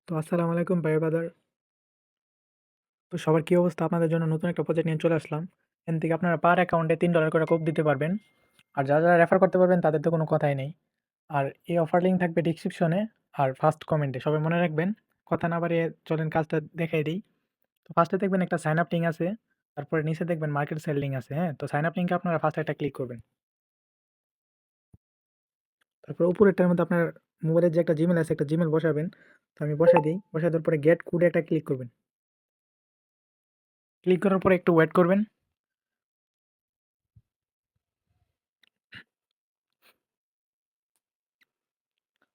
তো আসসালামু আলাইকুম ভাই ব্রাদার। তো সবার কি অবস্থা? আপনাদের জন্য নতুন একটা প্রজেক্ট নিয়ে চলে আসলাম। এখান থেকে আপনারা পার অ্যাকাউন্টে $3 করে কোপ দিতে পারবেন। আর যারা রেফার করতে পারবেন তাদের তো কোনো কথাই নেই। আর এই অফার লিঙ্ক থাকবে ডেসক্রিপশনে আর ফার্স্ট কমেন্টে। সবাই মনে রাখবেন। কথা না বাড়িয়ে চলেন কাজটা দেখাই দেই। তো ফার্স্টে দেখবেন একটা সাইন আপ লিঙ্ক আছে। তারপরে নিচে দেখবেন মার্কেট সেল লিঙ্ক আছে, হ্যাঁ? তো সাইন আপ লিঙ্কে আপনারা ফার্স্টে একটা ক্লিক করবেন। তারপর উপরেরটার মধ্যে আপনার মোবাইলের যে একটা জিমেইল আছে, একটা জিমেইল বসাবেন। তো আমি বসাই দেই। বসায় দেওয়ার পরে গেট কোডে একটা ক্লিক করবেন। ক্লিক করার পরে একটু ওয়েট করবেন।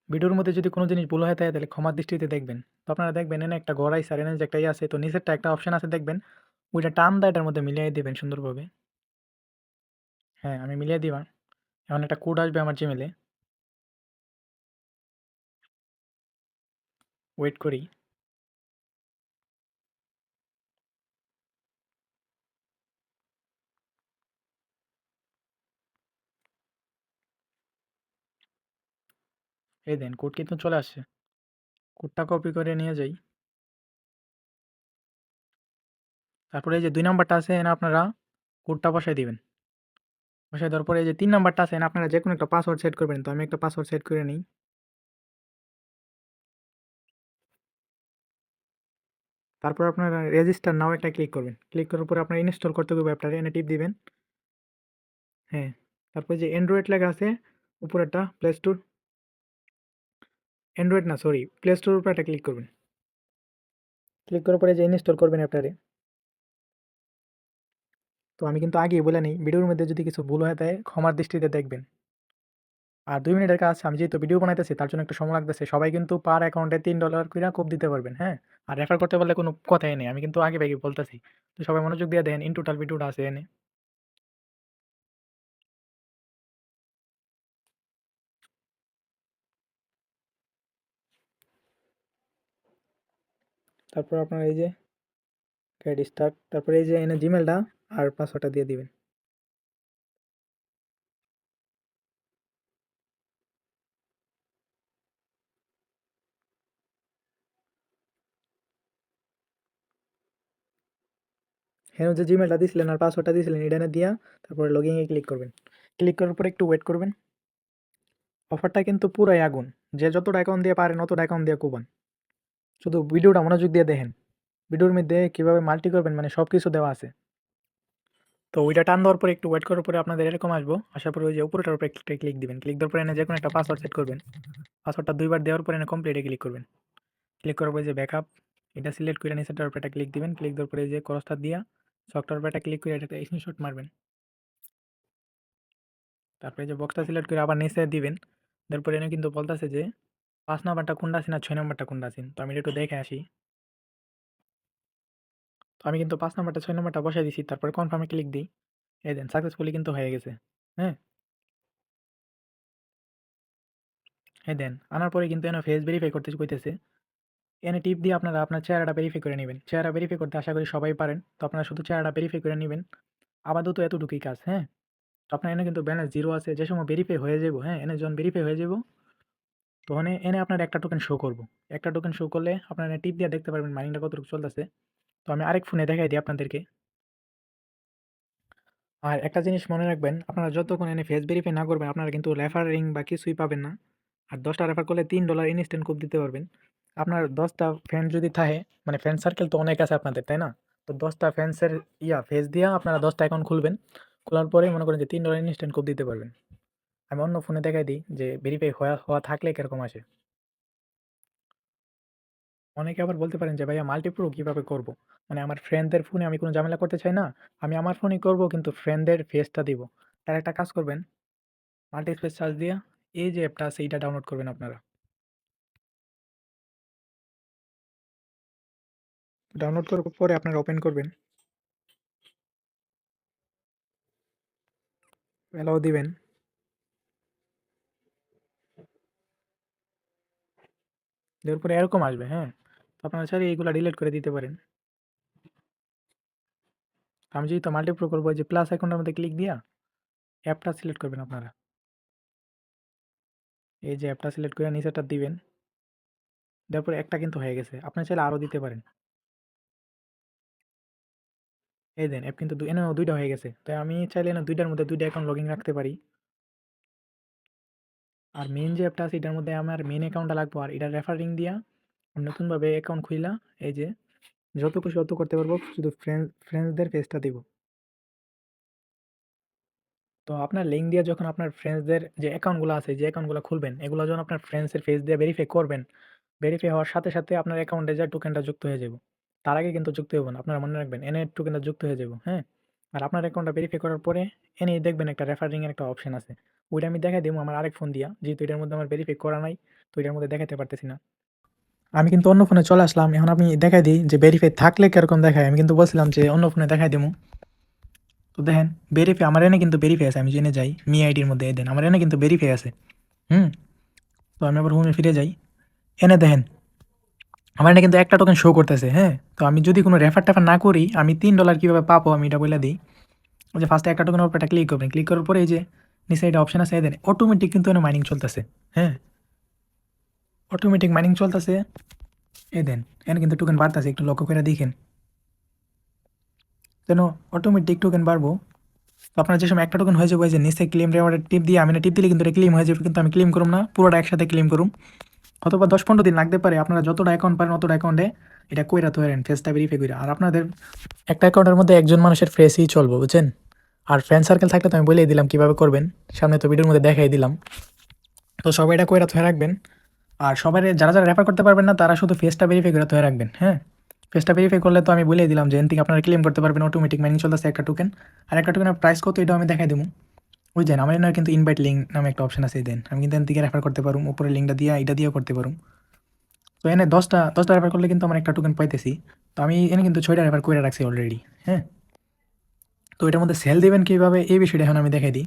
ভিডিওর মধ্যে যদি কোনো জিনিস ভুল হয়ে থাকে তাহলে ক্ষমার দৃষ্টিতে দেখবেন। তো আপনারা দেখবেন এখানে একটা ঘর আইছে আর এখানে যে একটা ইয়ে আছে, তো নিচেরটা একটা অপশন আছে দেখবেন। ওইটা টান দিয়ে এটার মধ্যে মিলিয়ে দিবেন সুন্দরভাবে। হ্যাঁ, আমি মিলিয়ে দিলাম। এখন একটা কোড আসবে আমার জিমেইলে। ওয়েট করি। এই দেন কোড কিন্তু চলে আসছে। কোডটা কপি করে নিয়ে যাই। তারপরে এই যে ২ নাম্বারটা আছে এখানে আপনারা কোডটা বসায় দিবেন। বসায় দেওয়ার পরে এই যে ৩ নাম্বারটা আছে এখানে আপনারা যেকোনো একটা পাসওয়ার্ড সেট করবেন। তো আমি একটা পাসওয়ার্ড সেট করে নিই। তারপর আপনারা রেজিস্টার নাও একটা ক্লিক করবেন। ক্লিক করার পরে আপনারা ইনস্টল করতে হবে অ্যাপটা, এখানে টিপ দিবেন। হ্যাঁ, তারপরে যে অ্যান্ড্রয়েড লেখা আছে উপরেরটা প্লে স্টোর, অ্যান্ড্রয়েড না সরি, প্লে স্টোরের উপরে একটা ক্লিক করবেন। ক্লিক করার পরে যে ইনস্টল করবেন অ্যাপটারে। তো আমি কিন্তু আগেই বলে নেই, ভিডিওর মধ্যে যদি কিছু ভুল হয়ে থাকে ক্ষমার দৃষ্টিতে দেখবেন। আর ২ মিনিটের কাজ, আমি যেহেতু ভিডিও বানাইতেছি তার জন্য একটু সময় লাগতেছে। সবাই কিন্তু পার অ্যাকাউন্টে $3 কইরা কোপ দিতে পারবেন, হ্যাঁ? আর রেফার করতে পারলে কোনো কথাই নেই। আমি কিন্তু আগে ভাগেই বলতেছি। তো সবাই মনোযোগ দিয়ে দেখেন, ইন টোটাল ভিডিওটা আছে এনে। তারপর আপনার এই যে গেট স্টার্ট, তারপরে এই যে এনে জিমেইলটা আর পাসওয়ার্ডটা দিয়ে দিবেন। এখানে যে জিমেইলটা দিছিলেন আর পাসওয়ার্ডটা দিছিলেন এটা এনে দিয়া তারপরে লগইন এ ক্লিক করবেন। ক্লিক করার পরে একটু ওয়েট করবেন। অফারটা কিন্তু পুরাই আগুন। যে যতটা অ্যাকাউন্ট দিয়ে পারেন অতটা অ্যাকাউন্ট দিয়ে কোবান। শুধু ভিডিওটা মনোযোগ দিয়ে দেখেন। ভিডিওর মধ্যে কিভাবে মাল্টি করবেন মানে সবকিছু দেওয়া আছে। তো ওইটা টান দেওয়ার পরে একটু ওয়েট করার পরে আপনাদের এরকম আসবো। আসার পরে ওই যে উপরেটার উপরে একটা ক্লিক দিবেন। ক্লিক দেওয়ার পরে এনে যেকোনো একটা পাসওয়ার্ড সেট করবেন। পাসওয়ার্ডটা ২ বার দেওয়ার পরে এনে কমপ্লিট এ ক্লিক করবেন। ক্লিক করার পরে যে ব্যাকআপ এটা সিলেক্ট করে নিচেরটার উপরে একটা ক্লিক দিবেন। ক্লিক দেওয়ার পরে এই যে ক্রসটা দিয়া ছকটার উপরে একটা ক্লিক করে এটা একটা স্ক্রিনশট মারবেন। তারপরে এই যে বক্সটা সিলেক্ট করে আবার নিচে দিবেন। দেওয়ার পরে এনে কিন্তু বলতেছে যে ৫ নাম্বারটা কোনটা আছেন আর ৬ নাম্বারটা কোনটা আছেন। তো আমি এটা একটু দেখে আসি। তো আমি কিন্তু ৫ নাম্বারটা ৬ নাম্বারটা বসায় দিছি। তারপরে কনফার্ম এ ক্লিক দিই। এই দেন সাকসেসফুলি কিন্তু হয়ে গেছে। হ্যাঁ? এই দেন আনার পরে কিন্তু এখানে ফেস ভেরিফাই করতে কইতেছে। এখানে টিপ দিয়ে আপনারা আপনার চেহারাটা ভেরিফাই করে নেবেন। চেহারা ভেরিফাই করতে আশা করি সবাই পারেন। তো আপনারা শুধু চেহারাটা ভেরিফাই করে নিবেন। আপাতত এতটুকুই কাজ, হ্যাঁ? তো আপনার এখানে কিন্তু ব্যালেন্স 0 আছে। যে সময় ভেরিফাই হয়ে যাবো, হ্যাঁ? এখানে যখন ভেরিফাই হয়ে যাবো, তখন এখানে আপনার একটা টোকেন শো করবো। একটা টোকেন শো করলে আপনারা এখানে টিপ দিয়ে দেখতে পারবেন মাইনিংটা কতটুকু চলতেছে। তো আমি আরেক ফোনে দেখাই দিই আপনাদেরকে। আর একটা জিনিস মনে রাখবেন, আপনারা যতক্ষণ এখানে ফেস ভেরিফাই না করবেন, আপনারা কিন্তু রেফারিং বা কিছুই পাবেন না। আর ১০ টা রেফার করলে $3 ইনস্ট্যান্ট কোড দিতে পারবেন। আপনার ১০ টা ফ্রেন্ড যদি থাকে, মানে ফ্রেন্ড সার্কেল তো অনেক আছে আপনাদের, তাই না? তো ১০ টা ফ্রেন্ডসের ফেস দিয়া আপনারা ১০ টা অ্যাকাউন্ট খুলবেন। খোলার পরে মনে করেন যে $3 ইনস্ট্যান্ট কোড দিতে পারবেন। আমি অন্য ফোনে দেখাই দিই যে ভেরিফাই হওয়া হওয়া থাকলে কিরকম আসে। অনেকে আবার বলতে পারেন যে ভাইয়া মাল্টিপ্রো কিভাবে করব? মানে আমার ফ্রেন্ডদের ফোনে আমি কোনো ঝামেলা করতে চাই না। আমি আমার ফোনেই করব কিন্তু ফ্রেন্ডদের ফেসটা দিব। তার একটা কাজ করবেন, মাল্টিস্পেস সার্চ দিয়া এই যে অ্যাপটা আছে এইটা ডাউনলোড করবেন আপনারা। ডাউনলোড করার পরে আপনারা ওপেন করবেন। অ্যালাও দিবেন। দেওয়ার পরে এরকম আসবে, হ্যাঁ? তো আপনারা চাইলে এইগুলা ডিলিট করে দিতে পারেন। আমি যেহেতু মাল্টিপ্রো করব ওই যে প্লাস আইকনটার মধ্যে ক্লিক দিয়া অ্যাপটা সিলেক্ট করবেন আপনারা। এই যে অ্যাপটা সিলেক্ট করে নিচেরটা দিবেন। দেওয়ার পরে একটা কিন্তু হয়ে গেছে। আপনি চাইলে আরও দিতে পারেন। এই দেন অ্যাপ কিন্তু এনেও ২ টা হয়ে গেছে। তাই আমি চাইলে এনে ২ টার মধ্যে ২ টা অ্যাকাউন্ট লগইন রাখতে পারি। আর মেইন যে অ্যাপটা আছে এটার মধ্যে আমার মেইন অ্যাকাউন্টটা লাগবো। আর এটার রেফারিং দিয়া নতুনভাবে অ্যাকাউন্ট খুইলা এই যে যত খুশি তত করতে পারবো। শুধু ফ্রেন্ডসদের পেজটা দিব। তো আপনার লিঙ্ক দিয়ে যখন আপনার ফ্রেন্ডসদের যে অ্যাকাউন্টগুলো আছে, যে অ্যাকাউন্টগুলো খুলবেন, এগুলো যখন আপনার ফ্রেন্ডসের পেজ দিয়ে ভেরিফাই করবেন, ভেরিফাই হওয়ার সাথে, সাথে আপনার অ্যাকাউন্টে যে টোকেনটা যুক্ত হয়ে যাবে। তার আগে কিন্তু যুক্ত হইব না। আপনারা মনে রাখবেন এনে টোকেনটা যুক্ত হয়ে যাবে, হ্যাঁ? আর আপনার অ্যাকাউন্টটা ভেরিফাই করার পরে এনেই দেখবেন একটা রেফারিং এর একটা অপশন আছে। ওইটা আমি দেখাই দেবো আমার আরেক ফোন দিয়া। যেহেতু এটার মধ্যে আমার ভেরিফাই করা নাই, তো এটার মধ্যে দেখাতে পারতেছি না। আমি কিন্তু অন্য ফোনে চলে আসলাম। এখন আমি দেখাই দিই যে ভেরিফাই থাকলে কিরকম দেখায়। আমি কিন্তু বলছিলাম যে অন্য ফোনে দেখাই দিমু। তো দেখেন ভেরিফাই আমার এনে কিন্তু ভেরিফাই আছে। আমি জেনে যাই মি আইডির মধ্যে দেন আমার এনে কিন্তু ভেরিফাই আছে। হুম? তো আমি আবার হোমে ফিরে যাই। এনে দেখেন আমার এখানে কিন্তু একটা টোকেন শো করতেছে, হ্যাঁ? তো আমি যদি কোনো রেফার-টেফার না করি, আমি $3 কীভাবে পাবো আমি এটা বইলা দেই। ওই যে ফার্স্টে একটা টোকেনের উপর একটা ক্লিক করবেন। ক্লিক করার পরে এই যে নিচে একটা অপশন আছে দেন অটোমেটিক কিন্তু এখানে মাইনিং চলতেছে, হ্যাঁ? অটোমেটিক মাইনিং চলতেছে। এই দেন এখানে কিন্তু টোকেন বাড়তেছে, একটু লক্ষ্য করে দেখেন। যেন অটোমেটিক টোকেন বাড়বো। তো আপনার যে সময় একটা টোকেন হয়ে যাবে, ওই যে নিচে ক্লেম রিওয়ার্ডের টিপ দিয়ে আমি না টিপ দিলে কিন্তু এটা ক্লেম হয়ে যাবে, কিন্তু আমি ক্লেম করুম না, পুরোটা একসাথে ক্লেম করুম। অথবা 10-15 দিন লাগতে পারে। আপনারা যতটা অ্যাকাউন্ট পারেন অতটা অ্যাকাউন্টে এটা কইরা ধরেন, ফেসটা ভেরিফাই কইরা। আর আপনাদের একটা অ্যাকাউন্টের মধ্যে একজন মানুষের ফেসই চলবে, বুঝছেন? আর ফ্রেন্ড সার্কেল থাকলে তো আমি বলেই দিলাম কীভাবে করবেন। সামনে তো ভিডিওর মধ্যে দেখাই দিলাম। তো সবাই এটা কইরা থয়ে রাখবেন। আর সবাই যারা, যারা রেফার করতে পারবেন না তারা শুধু ফেসটা ভেরিফাই করে থয়ে রাখবেন, হ্যাঁ? ফেসটা ভেরিফাই করলে তো আমি বলেই দিলাম যে এন থেকে আপনারা ক্লেম করতে পারবেন অটোমেটিক মাইনিং চলতেছে একটা টোকেন। আর একটা টোকেনের প্রাইস কত এটাও আমি দেখাই দেবো। ওই দেন আমার এখানে কিন্তু ইনভাইট লিঙ্ক নামে একটা অপশন আছে, দেন আমি কিন্তু এন থেকে রেফার করতে পারুম। উপরে লিঙ্কটা দিয়ে এটা দিয়েও করতে পারুম। তো এনে 10টা রেফার করলে কিন্তু আমার একটা টোকেন পাইতেছি। তো আমি এনে কিন্তু 6টা রেফার করে রাখছি অলরেডি, হ্যাঁ? তো এটার মধ্যে সেল দেবেন কীভাবে এই বিষয়টা এখন আমি দেখাই দিই।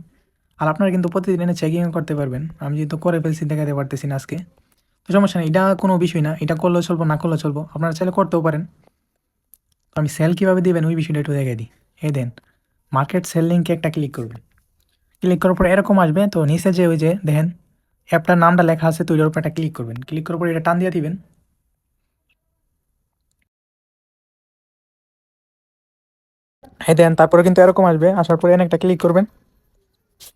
আর আপনারা কিন্তু প্রতিদিন এনে চেকিংও করতে পারবেন। আমি যেহেতু করে ফেলছি দেখাতে পারতেছি না আজকে। তো সমস্যা নেই, এটা কোনো বিষয় না। এটা করলেও চলবো, না করলেও চলবো। আপনারা চাইলে করতেও পারেন। তো আমি সেল কীভাবে দিবেন ওই বিষয়টা একটু দেখাই দিই। এই দেন মার্কেট সেল লিঙ্কে একটা ক্লিক করবেন। ক্লিক করার পর এরকম আসবে। তো নিচে যে ওই যে দেখেন অ্যাপটার নামটা লেখা আছে, তো ওইটার উপর একটা ক্লিক করবেন। ক্লিক করার পর এটা টান দিয়ে দিবেন। এই দেন তারপরে কিন্তু এরকম আসবে। আসার পরে এনে একটা ক্লিক করবেন।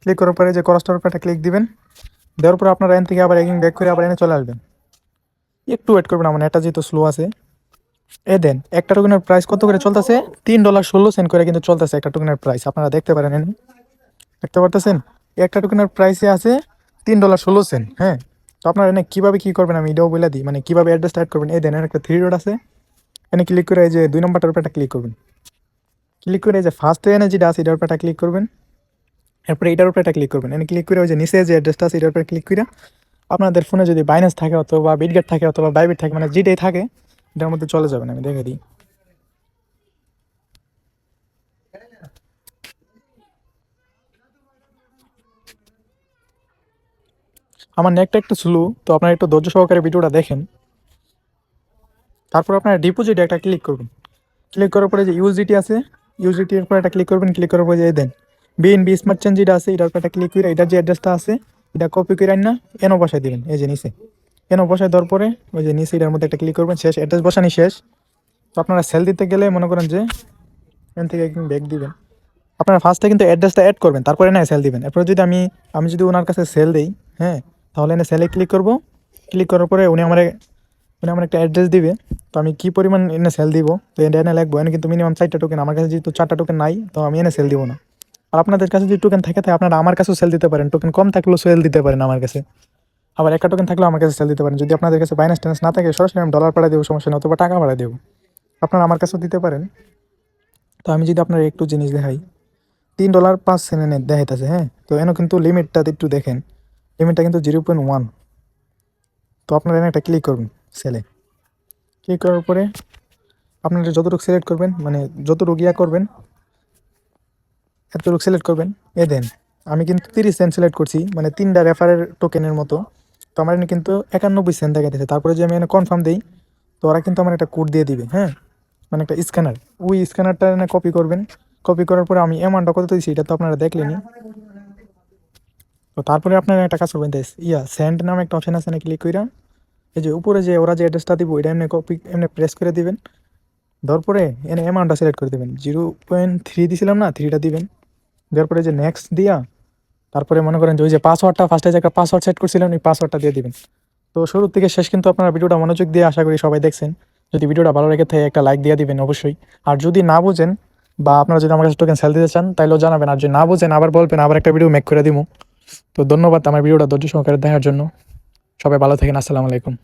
ক্লিক করার পরে যে ক্রসটার উপর একটা ক্লিক দিবেন। দেওয়ার পরে আপনারা এন থেকে আবার এগিং ব্যাক করে আবার এনে চলে আসবেন। একটু ওয়েট করবেন, আমার নেটটা যেহেতু স্লো আছে। এ দেন একটা টোকেনের প্রাইস কত করে চলতেছে? $3.16 করে কিন্তু চলতেছে একটা টোকেনের প্রাইস। আপনারা দেখতে পারেন এনে, দেখতে পারতেছেন? একটা টোকেনের প্রাইসে আছে $3.16, হ্যাঁ? তো আপনারা এনে কীভাবে কী করবেন আমি এটাও বলে দিই, মানে কীভাবে অ্যাড্রেসটা অ্যাড করবেন। এই দেন একটা 3 ডট আছে, এনে ক্লিক করে এই যে 2 নম্বরটার উপর একটা ক্লিক করবেন। ক্লিক করে এই যে ফার্স্টে এনে যেটা আছে এটার উপর একটা ক্লিক করবেন। এরপরে এটার উপরে একটা ক্লিক করবেন। এনে ক্লিক করে ওই যে নিচে যে অ্যাড্রেসটা আছে এটার উপরে ক্লিক করে আপনাদের ফোনে যদি বাইন্যান্স থাকে অথবা বিটগেট থাকে অথবা বাইবিট থাকে, মানে যেটাই থাকে এটার মধ্যে চলে যাবেন। আমি দেখে দিই। আমার নেটটা একটু স্লো, তো আপনারা একটু ধৈর্য সহকারে ভিডিওটা দেখেন। তারপর আপনারা ডিপোজিটে একটা ক্লিক করবেন। ক্লিক করার পরে যে ইউজিটি আছে, ইউজিটির উপর একটা ক্লিক করবেন। ক্লিক করার পরে যে দেন বিএনবি স্মার্ট চেঞ্জ যেটা আছে এটার উপর একটা ক্লিক করে এটার যে অ্যাড্রেসটা আছে এটা কপি করে আন না এনও বসাই দেবেন। এই যে নিচে এনও বসায় দেওয়ার পরে ওই যে নিচে এটার মধ্যে একটা ক্লিক করবেন। শেষ, অ্যাড্রেস বসানি শেষ। তো আপনারা সেল দিতে গেলে মনে করেন যে এখান থেকে একদিন ব্যাক দিবেন। আপনারা ফার্স্টে কিন্তু অ্যাড্রেসটা অ্যাড করবেন, তারপরে না সেল দিবেন। এরপরে যদি আমি যদি ওনার কাছে সেল দিই, হ্যাঁ, তাহলে এনে সেলে ক্লিক করব। ক্লিক করার পরে উনি আমার একটা অ্যাড্রেস দিবে। তো আমি কী পরিমাণ এনে সেল দিব তো এটা এনে লাগবো। এনে কিন্তু মিনিমাম 4টা টোকেন, আমার কাছে যেহেতু 4টা টোকেন নাই তো আমি এনে সেল দিব না। আর আপনাদের কাছে যদি টোকেন থাকে তাহলে আপনারা আমার কাছেও সেল দিতে পারেন। টোকেন কম থাকলেও সেল দিতে পারেন আমার কাছে। আবার একটা টোকেন থাকলেও আমার কাছে সেল দিতে পারেন। যদি আপনাদের কাছে বাইন্যান্স টাইন্যান্স না থাকে সরাসরি আমি ডলার পাঠিয়ে দেবো, সমস্যা নেই, অথবা টাকা পাঠিয়ে দেবো। আপনারা আমার কাছেও দিতে পারেন। তো আমি যদি আপনার একটু জিনিস দেখাই, $3.05 দেখাইতেছে, হ্যাঁ? তো এনে কিন্তু লিমিটটা একটু দেখেন, লিমিটটা কিন্তু 0.1। তো আপনারা এনে একটা ক্লিক করবেন সেলে। ক্লিক করার পরে আপনারা যতটুকু সিলেক্ট করবেন, মানে যতটুকু ইয়া করবেন এতটুকু সিলেক্ট করবেন। এ দেন আমি কিন্তু 30 সেন্ট সিলেক্ট করছি, মানে 3টা রেফারের টোকেনের মতো। তো আমার এনে কিন্তু 91 সেন্ট দেখাইতেছে। তারপরে যে আমি এনে কনফার্ম দিই তো ওরা কিন্তু আমার একটা কোড দিয়ে দিবে, হ্যাঁ, মানে একটা স্ক্যানার। ওই স্ক্যানারটা এনে কপি করবেন। কপি করার পরে আমি অ্যামাউন্টটা কত দিয়েছি এটা তো আপনারা দেখলেনি। তো তারপরে আপনারা একটা কাজ করবেন, সেন্ড নামে একটা অপশন আছে না, ক্লিক কইরা এই যে উপরে যে ওরা যে অ্যাড্রেসটা দিব এটা এমনি কপি এমনি প্রেস করে দিবেন। দেওয়ার পরে এনে অ্যামাউন্টটা সিলেক্ট করে দেবেন, 0.3 দিছিলাম না, 3টা দিবেন। দেওয়ার পরে যে নেক্সট দিয়া তারপরে মনে করেন যে ওই যে পাসওয়ার্ডটা ফার্স্টে যে একটা পাসওয়ার্ড সেট করছিলেন ওই পাসওয়ার্ডটা দিয়ে দিবেন। তো শুরু থেকে শেষ কিন্তু আপনারা ভিডিওটা মনোযোগ দিয়ে আশা করি সবাই দেখছেন। যদি ভিডিওটা ভালো লেগে থাকে একটা লাইক দিয়ে দিবেন অবশ্যই। আর যদি না বুঝেন বা আপনারা যদি আমার কাছে টোকেন সেল দিতে চান তাইলেও জানাবেন, আর যদি না বুঝেন আবার বলবেন, আবার একটা ভিডিও মেক করে দিব। তো ধন্যবাদ আমার ভিডিওটা ধৈর্য সহকারে দেখার জন্য। সবাই ভালো থাকেন, আসসালামু আলাইকুম।